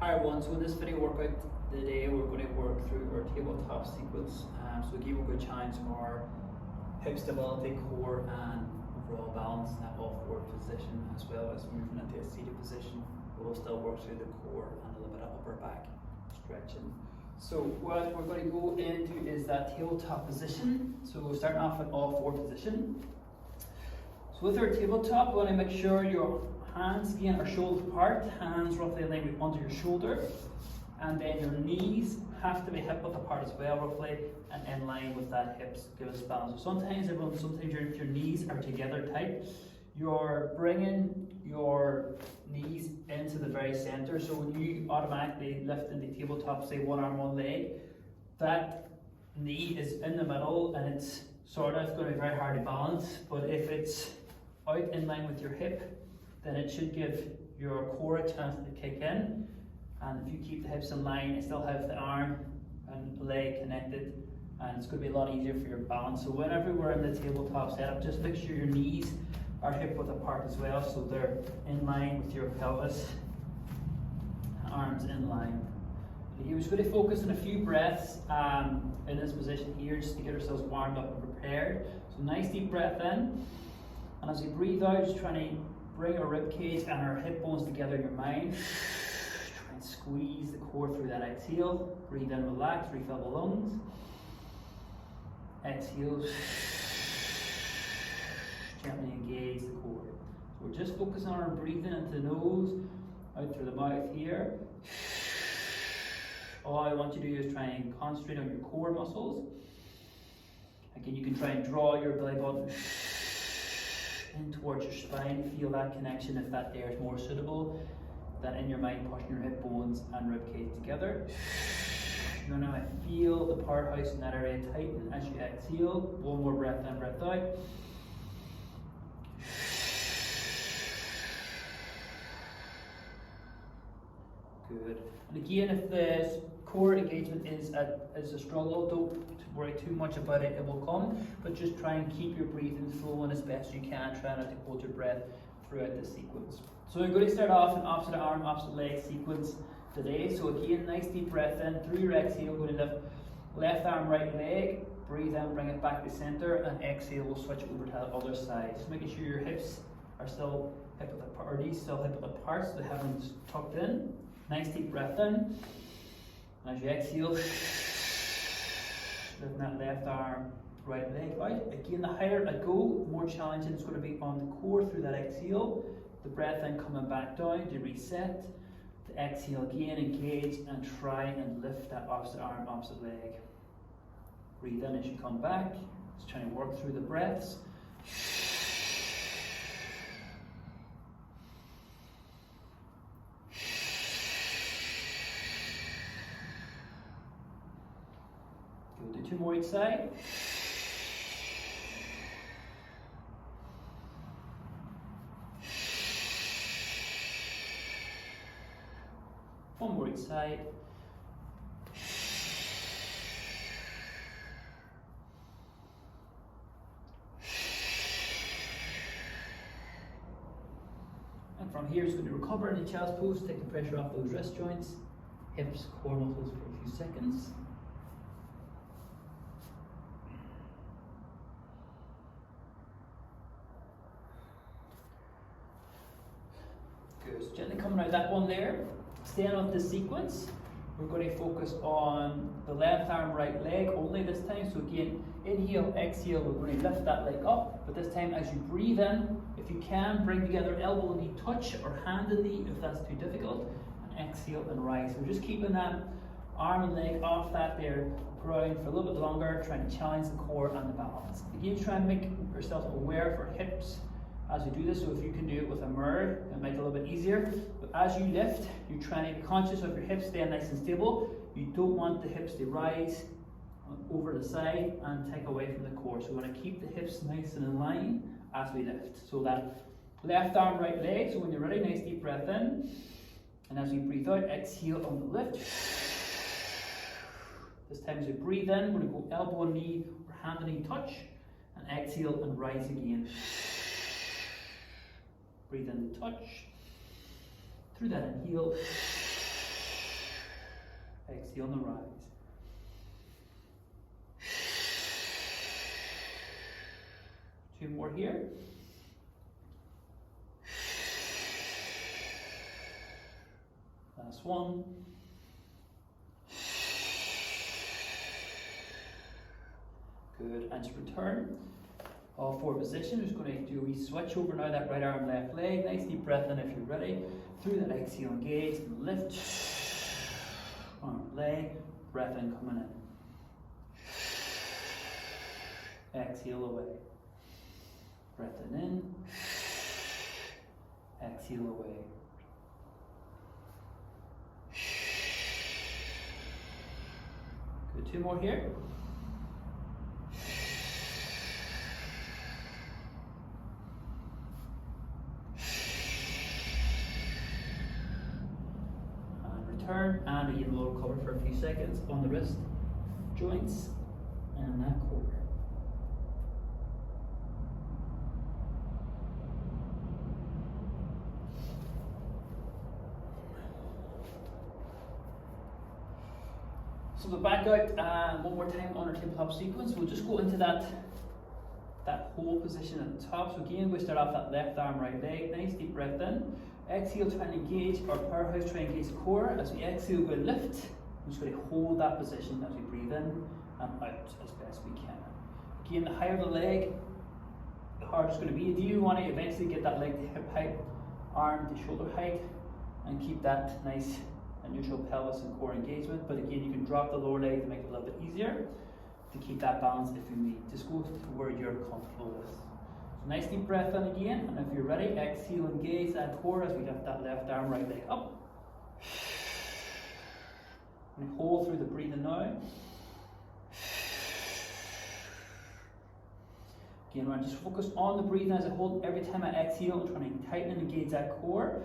Hi everyone, so in this video workout today we're going to work through our tabletop sequence. So give a good challenge for our hip stability, core and overall balance in that all forward position, as well as moving into a seated position. We'll still work through the core and a little bit of upper back stretching. So what we're going to go into is that tabletop position. So we're starting off with all four position. So with our tabletop, we want to make sure your hands again are shoulder apart, hands roughly aligned under your shoulder, and then your knees have to be hip width apart as well, roughly, and in line with that hips, give us balance. So sometimes your knees are together tight, you're bringing your knees into the very center. So when you automatically lift in the tabletop, say one arm, one leg, that knee is in the middle and it's sort of going to be very hard to balance. But if it's out in line with your hip, then it should give your core a chance to kick in. And if you keep the hips in line, you still have the arm and leg connected, and it's going to be a lot easier for your balance. So whenever we're in the tabletop setup, just make sure your knees are hip width apart as well, so they're in line with your pelvis, arms in line. We're just going to focus on a few breaths in this position here, just to get ourselves warmed up and prepared. So nice deep breath in, and as we breathe out, just trying to bring our rib cage and our hip bones together in your mind. Try and squeeze the core through that exhale. Breathe in, relax, refill the lungs. Exhale. Gently engage the core. So we're just focusing on our breathing into the nose, out through the mouth here. All I want you to do is try and concentrate on your core muscles. Again, you can try and draw your belly button in towards your spine. Feel that connection if that there is more suitable. Then in your mind, pushing your hip bones and rib cage together. You're now feel the powerhouse in that area tighten as you exhale. One more breath in, breath out. Good. And again, if the core engagement is a struggle, don't worry too much about it, it will come, but just try and keep your breathing flowing as best you can. Try not to hold your breath throughout this sequence. So we're going to start off an opposite arm, opposite leg sequence today. So again, nice deep breath in, through your exhale, we're going to lift left arm, right leg, breathe in, bring it back to center, and exhale, we'll switch over to the other side. So making sure your hips are still hip width apart, or knees still hip width apart, so they haven't tucked in. Nice deep breath in. As you exhale, lifting that left arm, right leg out. Again, the higher I go, the more challenging it's going to be on the core through that exhale. The breath in coming back down to reset. The exhale again, engage and try and lift that opposite arm, opposite leg. Breathe in as you come back. Just trying to work through the breaths. We'll do two more each side. One more each side. And from here, it's going to recover in the child's pose, taking pressure off those wrist joints, hips, core muscles for a few seconds. Good. So gently coming out that one there. Staying on this sequence, we're going to focus on the left arm, right leg only this time. So again, inhale, exhale, we're going to lift that leg up. But this time as you breathe in, if you can, bring together elbow and knee touch, or hand and knee if that's too difficult. And exhale and rise. So just keeping that arm and leg off that there ground for a little bit longer, trying to challenge the core and the balance. Again, try and make yourself aware of our hips as you do this. So if you can do it with a mirror, it might be a little bit easier. But as you lift, you're trying to be conscious of your hips staying nice and stable. You don't want the hips to rise over the side and take away from the core. So we want to keep the hips nice and in line as we lift. So that left arm, right leg. So when you're ready, nice deep breath in. And as we breathe out, exhale on the lift. This time as we breathe in, we're going to go elbow and knee, or hand and knee touch. And exhale and rise again. Breathe in, touch. Through that inhale. stay on the rise. Two more here. Last one. Good, and just return. All four position. Just going to do a wee switch over now, that right arm, left leg. Nice deep breath in if you're ready. Through that exhale, engage, lift. Arm, leg, breath in, coming in. Exhale away. Breath in. Exhale away. Good, two more here. Turn and again we'll recover for a few seconds on the wrist joints and that core. So we'll back out one more time on our tabletop sequence. We'll just go into that whole position at the top. So again, we start off that left arm, right leg. Nice deep breath in. Exhale, try and engage our powerhouse, try and engage the core. As we exhale, we lift. We're just going to hold that position as we breathe in and out as best we can. Again, the higher the leg, the harder it's going to be. Do you want to eventually get that leg to hip height, arm to shoulder height, and keep that nice and neutral pelvis and core engagement? But again, you can drop the lower leg to make it a little bit easier to keep that balance if you need. Just go to where you're comfortable with. Nice deep breath in again, and if you're ready, exhale, engage that core as we lift that left arm, right leg up. And hold through the breathing now. Again, we're just focus on the breathing as I hold every time I exhale, and trying to tighten and engage that core.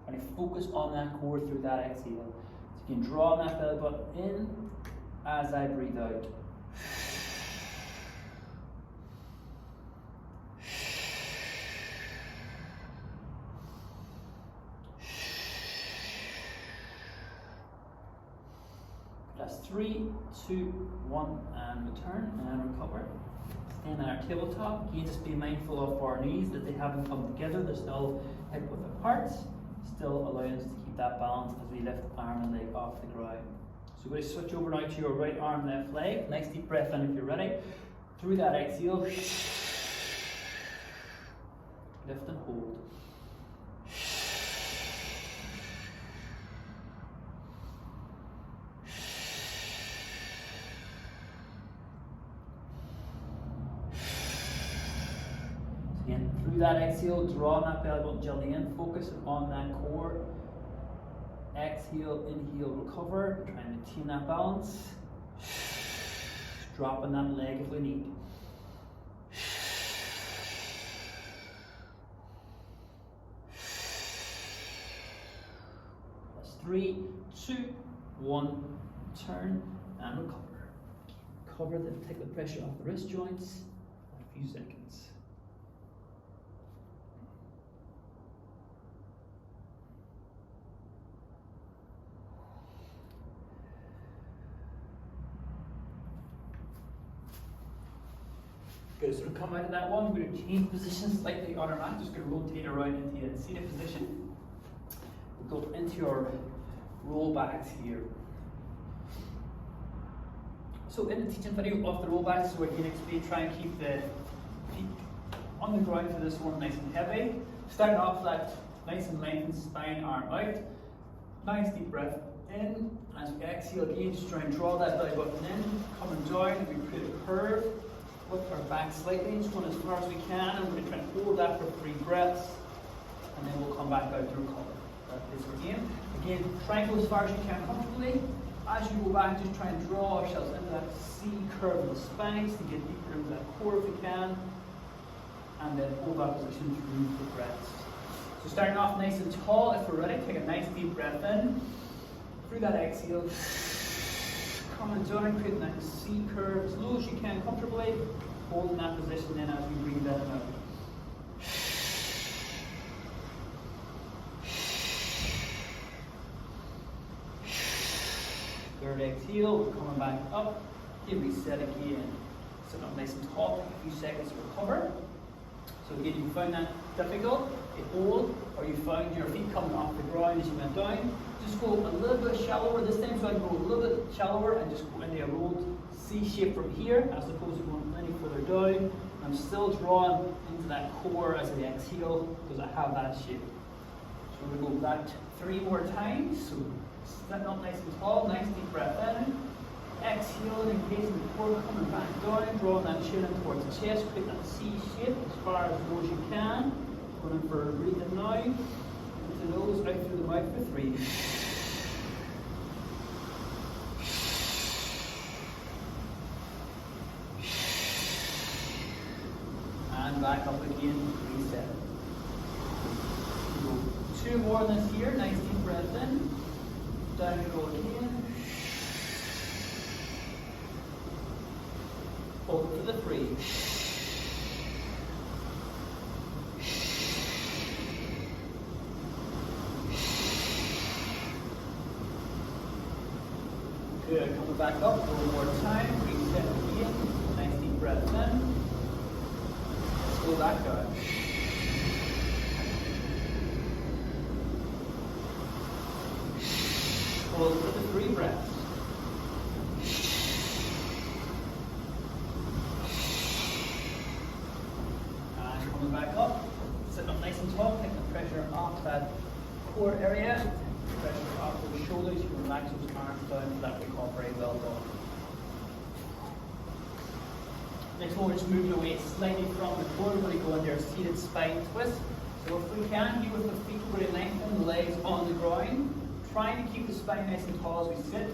Trying to focus on that core through that exhale. So you can draw that belly button in as I breathe out. That's 3, 2, 1, and return and recover. Stand on our tabletop. Again, just be mindful of our knees that they haven't come together. They're still hip width apart. Still allowing us to keep that balance as we lift arm and leg off the ground. So we're going to switch over now to your right arm, left leg. Nice deep breath in if you're ready. Through that exhale, lift and hold. Again, through that exhale, draw that belly button gently in, focusing on that core. Exhale, inhale, recover, try and maintain that balance. Just dropping that leg if we need. That's 3, 2, 1, turn and recover. Cover the take the pressure off the wrist joints for a few seconds. Good, so to come out of that one, we're going to change position slightly on our mat. Just going to rotate around into a seated position. We'll go into our roll backs here. So in the teaching video of the roll backs, so again, explain, try and keep the feet on the ground for this one nice and heavy. Starting off that nice and lengthened spine, arm out. Nice deep breath in. As we exhale again, just try and draw that belly button in. Coming down, we create a curve. Lift our back slightly, just going as far as we can, and we're going to try and hold that for 3 breaths, and then we'll come back out to recover. That is again. Again, try and go as far as you can comfortably. As you go back, just try and draw ourselves into that C curve of the spine to get deeper into that core if we can, and then hold that position through the breaths. So starting off nice and tall, if we're ready, take a nice deep breath in. Through that exhale, coming down, creating that C curve as low as you can comfortably, holding that position then as we breathe in and out. Third exhale, we're coming back up. Here reset again. Sitting up nice and tall, take a few seconds to recover. So again, you find that difficult, you hold, or you find your feet coming off the ground as you went down. Just go a little bit shallower this time, so I go a little bit shallower and just go into a rolled C shape from here, as opposed to going any further down. I'm still drawing into that core as I exhale, because I have that shape. So we're going to go back 3 more times. So sitting up nice and tall, nice deep breath in. Exhale, engaging the core, coming back down, drawing that chin in towards the chest, create that C shape as far as low as you can. Going in for a breathing now. Into the nose, out through the mouth for 3. And back up again, reset. Go 2 more in this here, nice deep breath in. Down you go again. Hold for the 3. Good, coming back up, 1 more time, reset again, nice deep breath in. Let's go back down. Hold for the 3 breaths. Coming back up, sitting up nice and tall, taking the pressure off that core area, pressure off those shoulders, you can relax those arms down for that we call very well done. Next one, we're just moving away slightly from the core, we're going to go into our seated spine twist. So if we can, here with the feet, we're going to lengthen the legs on the ground, trying to keep the spine nice and tall as we sit.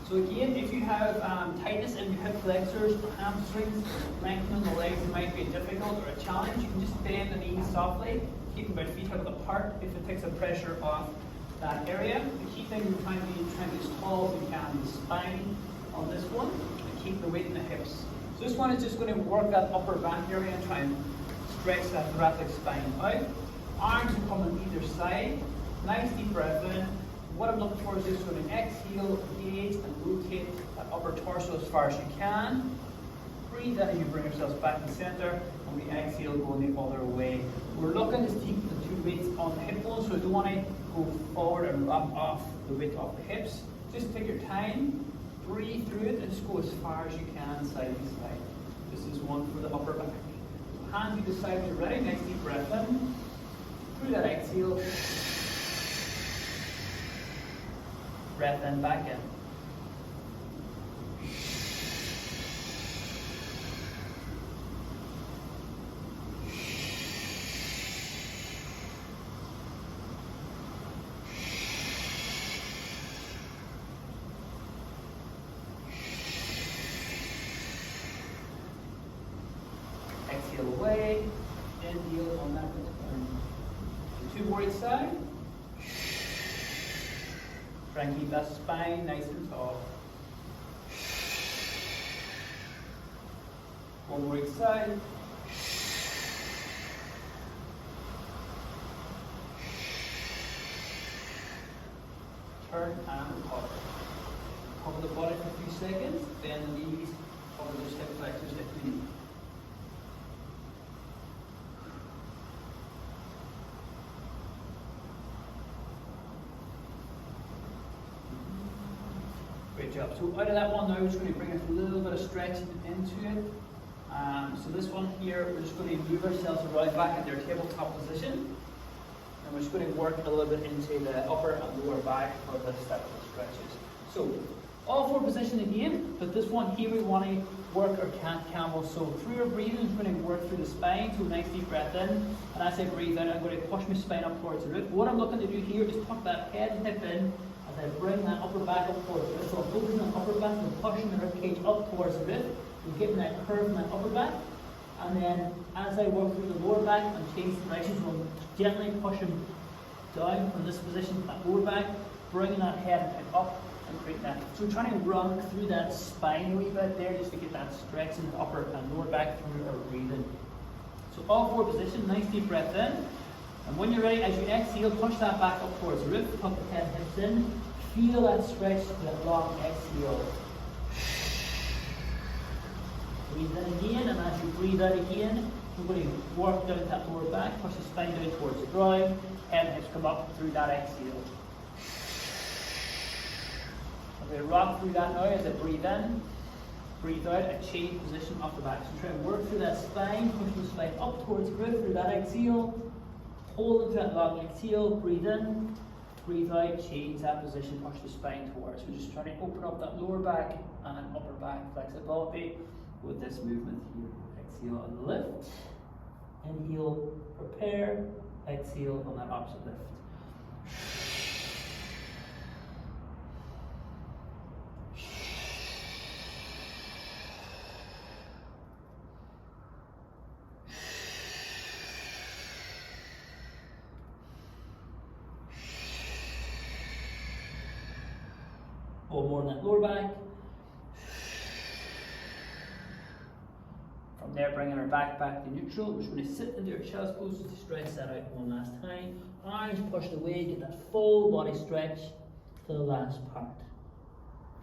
So again, if you have tightness in your hip flexors, hamstrings, lengthening the legs might be difficult or a challenge. You can just bend the knees softly, keeping both feet out apart if it takes the pressure off that area. The key thing we're trying to be as tall as we can, the spine on this one, and keep the weight in the hips. So this one is just going to work that upper back area and try and stretch that thoracic spine out. Arms will come on either side. Nice deep breath in. What I'm looking for is just going to exhale, engage, and rotate that upper torso as far as you can. Breathe in as you bring yourselves back to center, and we exhale, going the other way. We're looking to keep the 2 weights on the hip bones, so we don't want to go forward and wrap off the weight off the hips. Just take your time, breathe through it, and just go as far as you can, side to side. This is one for the upper back. So hands either side when you're ready. Nice deep breath in. Through that exhale. Breath in, back in. Exhale away, inhale on that return. 2 more each side. Try and keep that spine nice and tall. 1 more each side. Turn and recover. Cover the body for a few seconds, bend the knees, cover those hip flexors if you need. Great job. So out of that one now, we're just going to bring a little bit of stretching into it. So this one here, we're just going to move ourselves around back into our tabletop position. And we're just going to work a little bit into the upper and lower back for the step stretches. So all 4 positions again, but this one here we want to work our cat camel. So through your breathing, we're going to work through the spine. So nice deep breath in, and as I breathe out, I'm going to push my spine up towards the root. What I'm looking to do here is tuck that head and hip in. As I bring that upper back up towards the root, so I'm focusing on the upper back and pushing the rib cage up towards the root. We're getting that curve in that upper back. And then as I work through the lower back, I'm changing directions, so I'm gently pushing down from this position to that lower back, bringing that head and hip up and creating that. So we're trying to run through that spine a wee bit there just to get that stretch in the upper and lower back through our breathing. So all 4 positions, nice deep breath in. And when you're ready, as you exhale, push that back up towards the roof, tuck the head hips in, feel that stretch, that long exhale. Breathe in again, and as you breathe out again, we're going to work down that lower back, push the spine down towards the ground, head and hips come up through that exhale. I'm going to rock through that now as I breathe in, breathe out, and change position off the back. So try and work through that spine, push the spine up towards the roof through that exhale. Hold into that long exhale, breathe in, breathe out, change that position, push the spine towards. We're just trying to open up that lower back and upper back flexibility with this movement here. Exhale and lift, inhale, prepare, exhale on that opposite lift. One more on that lower back. From there, bringing our back to neutral. We're just going to sit into our child's pose to stretch that out one last time. Arms pushed away, get that full body stretch to the last part.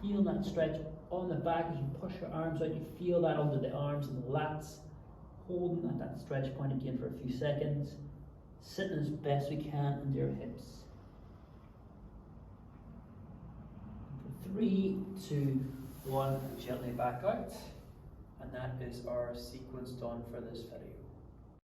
Feel that stretch on the back as you push your arms out. You feel that under the arms and the lats. Holding at that stretch point again for a few seconds. Sitting as best we can into your hips. 3, 2, 1, and gently back out. And that is our sequence done for this video.